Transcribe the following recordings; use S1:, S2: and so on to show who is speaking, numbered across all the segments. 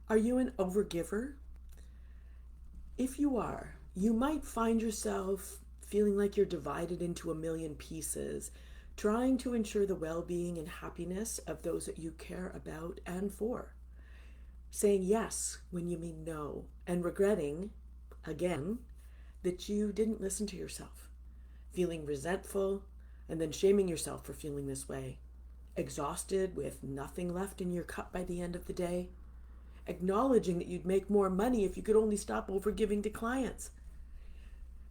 S1: Are you an overgiver? If you are, you might find yourself feeling like you're divided into a million pieces, trying to ensure the well being and happiness of those that you care about and for. Saying yes when you mean no, and regretting, again, that you didn't listen to yourself. Feeling resentful, and then shaming yourself for feeling this way. Exhausted with nothing left in your cup by the end of the day. Acknowledging that you'd make more money if you could only stop overgiving to clients.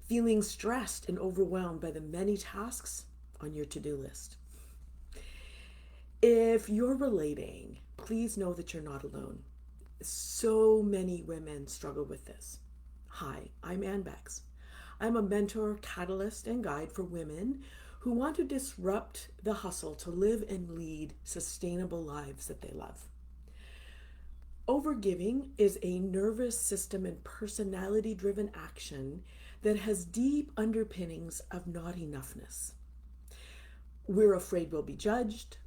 S1: Feeling stressed and overwhelmed by the many tasks on your to-do list. If you're relating, please know that you're not alone. So many women struggle with this. Hi, I'm Ann Bex. I'm a mentor, catalyst, and guide for women who want to disrupt the hustle to live and lead sustainable lives that they love. Overgiving is a nervous system and personality driven action that has deep underpinnings of not enoughness. We're afraid we'll be judged,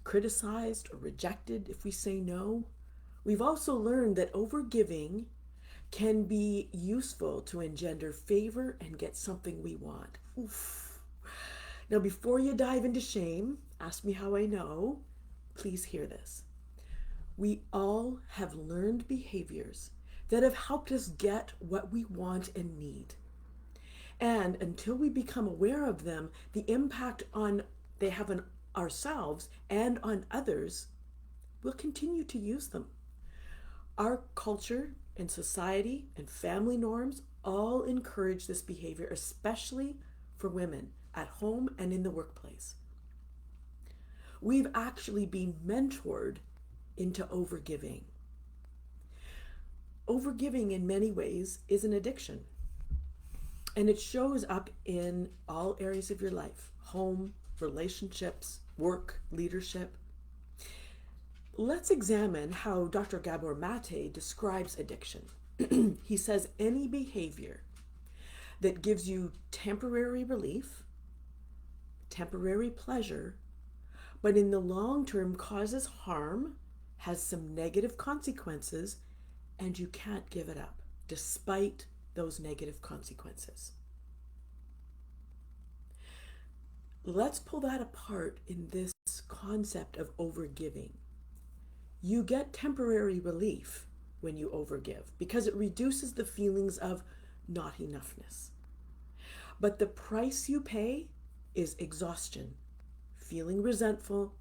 S1: criticized, or rejected if we say no. We've also learned that overgiving can be useful to engender favor and get something we want. Oof. Now, before you dive into shame, ask me how I know, please hear this. We all have learned behaviors that have helped us get what we want and need. And until we become aware of them, the impact they have on ourselves and on others, we'll continue to use them. Our culture and society and family norms all encourage this behavior, especially for women at home and in the workplace. We've actually been mentored into overgiving. Overgiving in many ways is an addiction. And it shows up in all areas of your life: home, relationships, work, leadership. Let's examine how Dr. Gabor Mate describes addiction. He says any behavior that gives you temporary relief, temporary pleasure, but in the long term causes harm, has some negative consequences, and you can't give it up despite those negative consequences. Let's pull that apart in this concept of overgiving. You get temporary relief when you overgive because it reduces the feelings of not enoughness. But the price you pay is exhaustion, feeling resentful,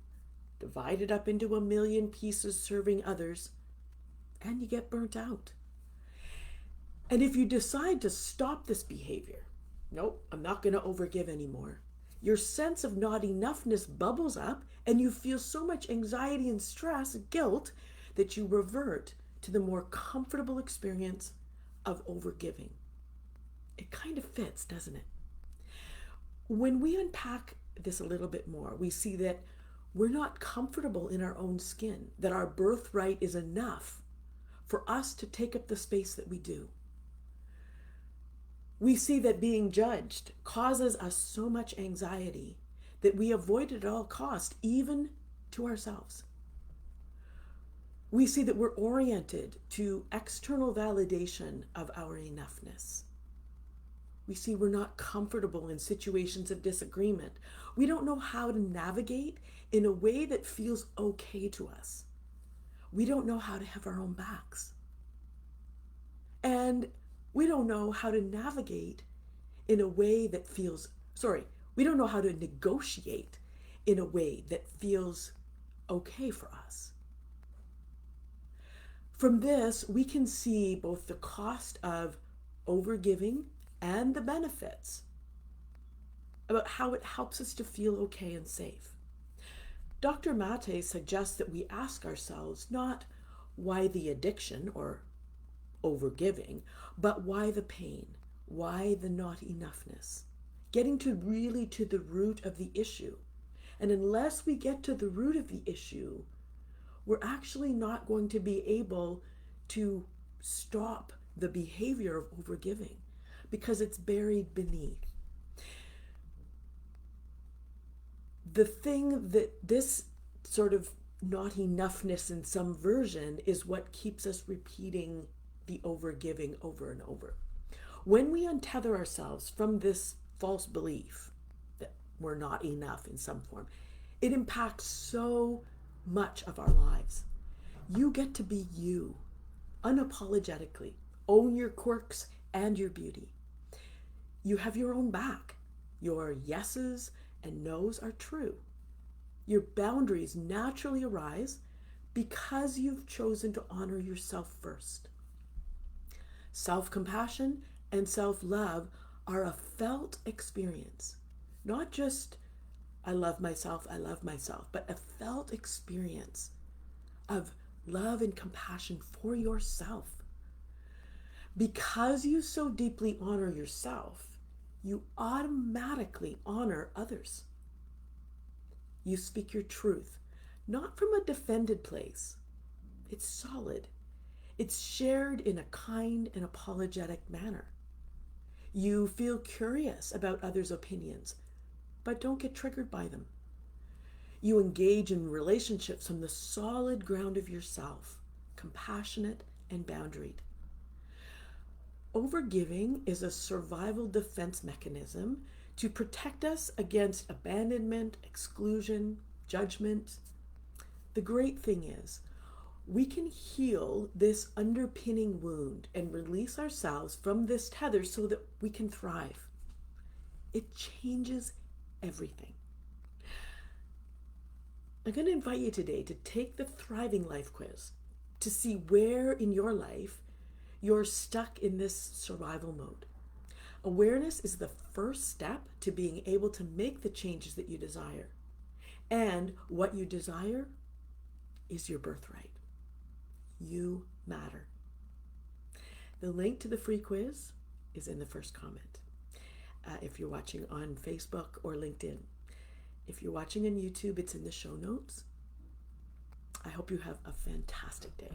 S1: divided up into a million pieces serving others, and you get burnt out. And if you decide to stop this behavior, nope, I'm not going to overgive anymore, your sense of not enoughness bubbles up and you feel so much anxiety and stress, guilt, that you revert to the more comfortable experience of overgiving. It kind of fits, doesn't it? When we unpack this a little bit more, we see that we're not comfortable in our own skin, that our birthright is enough for us to take up the space that we do. We see that being judged causes us so much anxiety that we avoid it at all costs, even to ourselves. We see that we're oriented to external validation of our enoughness. We see we're not comfortable in situations of disagreement. We don't know how to navigate in a way that feels okay to us. We don't know how to have our own backs. And we don't know how to navigate in a way that we don't know how to negotiate in a way that feels okay for us. From this, we can see both the cost of overgiving and the benefits about how it helps us to feel okay and safe. Dr. Mate suggests that we ask ourselves not why the addiction or overgiving, but why the pain, why the not enoughness, getting to the root of the issue. And unless we get to the root of the issue, we're actually not going to be able to stop the behavior of overgiving because it's buried beneath. The thing that this sort of not enoughness in some version is what keeps us repeating the overgiving over and over. When we untether ourselves from this false belief that we're not enough in some form, it impacts so much of our lives. You get to be you, unapologetically. Own your quirks and your beauty. You have your own back. Your yeses and nos are true. Your boundaries naturally arise because you've chosen to honor yourself first. Self-compassion and self-love are a felt experience, not just I love myself, but a felt experience of love and compassion for yourself. Because you so deeply honor yourself, you automatically honor others. You speak your truth, not from a defended place. It's solid. It's shared in a kind and apologetic manner. You feel curious about others' opinions, but don't get triggered by them. You engage in relationships from the solid ground of yourself, compassionate and boundaried. Overgiving is a survival defense mechanism to protect us against abandonment, exclusion, judgment. The great thing is, we can heal this underpinning wound and release ourselves from this tether so that we can thrive. It changes everything. I'm going to invite you today to take the Thriving Life quiz to see where in your life you're stuck in this survival mode. Awareness is the first step to being able to make the changes that you desire. And what you desire is your birthright. You matter. The link to the free quiz is in the first comment. If you're watching on Facebook or LinkedIn. If you're watching on YouTube, it's in the show notes. I hope you have a fantastic day.